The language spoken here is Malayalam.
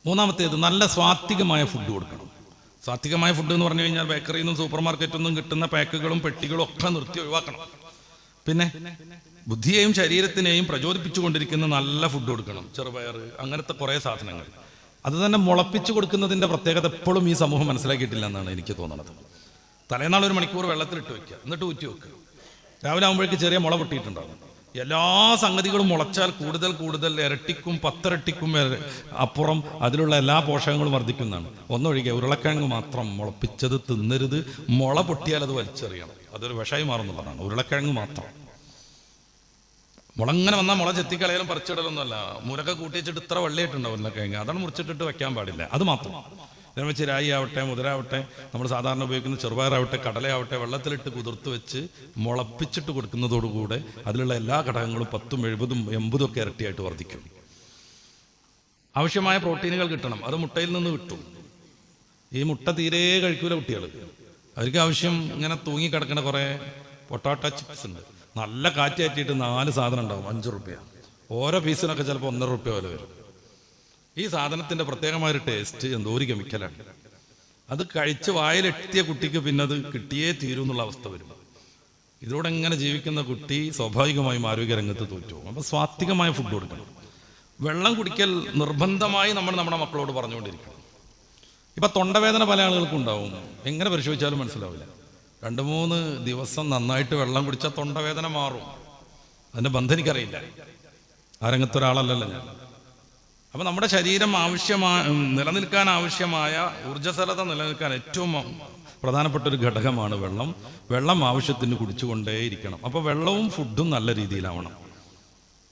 മൂന്നാമത്തേത് നല്ല സ്വാത്വികമായ ഫുഡ് കൊടുക്കണം. സ്വാത്വികമായ ഫുഡ് എന്ന് പറഞ്ഞു കഴിഞ്ഞാൽ ബേക്കറിയിൽ നിന്നും സൂപ്പർ മാർക്കറ്റിൽ നിന്നും കിട്ടുന്ന പാക്കുകളും പെട്ടികളും ഒക്കെ നിർത്തി ഒഴിവാക്കണം. പിന്നെ ബുദ്ധിയെയും ശരീരത്തിനെയും പ്രചോദിപ്പിച്ചുകൊണ്ടിരിക്കുന്ന നല്ല ഫുഡ് കൊടുക്കണം. ചെറുപയർ, അങ്ങനത്തെ കുറേ സാധനങ്ങൾ. അത് തന്നെ മുളപ്പിച്ചു കൊടുക്കുന്നതിൻ്റെ പ്രത്യേകത എപ്പോഴും ഈ സമൂഹം മനസ്സിലാക്കിയിട്ടില്ല എന്നാണ് എനിക്ക് തോന്നുന്നത്. തലേനാൾ 1 മണിക്കൂർ വെള്ളത്തിലിട്ട് വയ്ക്കുക, എന്നിട്ട് ഊറ്റി വെക്കുക. രാവിലെ ആകുമ്പോഴേക്ക് ചെറിയ മുള പൊട്ടിയിട്ടുണ്ടാകും. എല്ലാ സംഗതികളും മുളച്ചാൽ കൂടുതൽ ഇരട്ടിക്കും 10 ഇരട്ടിക്കും അപ്പുറം അതിലുള്ള എല്ലാ പോഷകങ്ങളും വർദ്ധിക്കുന്നതാണ്. ഒന്നൊഴികെ ഉരുളക്കിഴങ്ങ് മാത്രം മുളപ്പിച്ചത് തിന്നരുത്. മുള പൊട്ടിയാൽ അത് വലിച്ചെറിയണം, അതൊരു വിഷമായി മാറുന്നുള്ളതാണ്. ഉരുളക്കിഴങ്ങ് മാത്രം മുളങ്ങനെ വന്നാൽ മുള ചെത്തിക്കളയാലും പറിച്ചിടലൊന്നുമല്ല. മുരക്കെ കൂട്ടി വെച്ചിട്ട് ഇത്ര വെള്ളയായിട്ടുണ്ടാവും ഉരുളക്കിഴങ്ങ്, അതാണ് മുറിച്ചിട്ടിട്ട് വെക്കാൻ പാടില്ല. അത് മാത്രം. ഇതിനെ വെച്ച് രായി ആവട്ടെ, മുതിരാവട്ടെ, നമ്മൾ സാധാരണ ഉപയോഗിക്കുന്ന ചെറുപയറാവട്ടെ, കടലയാവട്ടെ, വെള്ളത്തിലിട്ട് കുതിർത്ത് വെച്ച് മുളപ്പിച്ചിട്ട് കൊടുക്കുന്നതോടുകൂടെ അതിലുള്ള എല്ലാ ഘടകങ്ങളും 10, 70, 80 ഒക്കെ ഇരട്ടിയായിട്ട് വർദ്ധിക്കും. ആവശ്യമായ പ്രോട്ടീനുകൾ കിട്ടണം. അത് മുട്ടയിൽ നിന്ന് കിട്ടും. ഈ മുട്ട തീരെ കഴിക്കൂല കുട്ടികൾ. അവർക്ക് ആവശ്യം ഇങ്ങനെ തൂങ്ങിക്കിടക്കുന്ന കുറേ പൊട്ടാറ്റോ ചിപ്സ് ഉണ്ട്. നല്ല കാറ്റാറ്റിയിട്ട് 4 സാധനം ഉണ്ടാവും, 5 റുപ്യ. ഓരോ പീസിനൊക്കെ ചിലപ്പോൾ 1.5 റുപ്യ വില വരും. ഈ സാധനത്തിൻ്റെ പ്രത്യേകമായൊരു ടേസ്റ്റ്, എന്തോ ഒരു കെമിക്കലാണ്. അത് കഴിച്ച് വായിലെത്തിയ കുട്ടിക്ക് പിന്നെ അത് കിട്ടിയേ തീരൂ എന്നുള്ള അവസ്ഥ വരും. ഇതിലൂടെ എങ്ങനെ ജീവിക്കുന്ന കുട്ടി സ്വാഭാവികമായും ആരോഗ്യരംഗത്ത് തോറ്റു. അപ്പോൾ സ്വാത്വികമായ ഫുഡ് കൊടുക്കണം. വെള്ളം കുടിക്കൽ നിർബന്ധമായി നമ്മുടെ മക്കളോട് പറഞ്ഞുകൊണ്ടിരിക്കണം. ഇപ്പം തൊണ്ടവേദന പല ആളുകൾക്കും ഉണ്ടാവും. എങ്ങനെ പരിശോധിച്ചാലും മനസ്സിലാവില്ല. 2-3 ദിവസം നന്നായിട്ട് വെള്ളം കുടിച്ചാൽ തൊണ്ടവേദന മാറും. അതിൻ്റെ ബന്ധം എനിക്കറിയില്ല. ആ രംഗത്തൊരാളല്ലല്ലോ ഞാൻ. അപ്പം നമ്മുടെ ശരീരം നിലനിൽക്കാൻ ആവശ്യമായ ഊർജ്ജസ്വലത നിലനിൽക്കാൻ ഏറ്റവും പ്രധാനപ്പെട്ട ഒരു ഘടകമാണ് വെള്ളം. വെള്ളം ആവശ്യത്തിന് കുടിച്ചുകൊണ്ടേയിരിക്കണം. അപ്പോൾ വെള്ളവും ഫുഡും നല്ല രീതിയിലാവണം.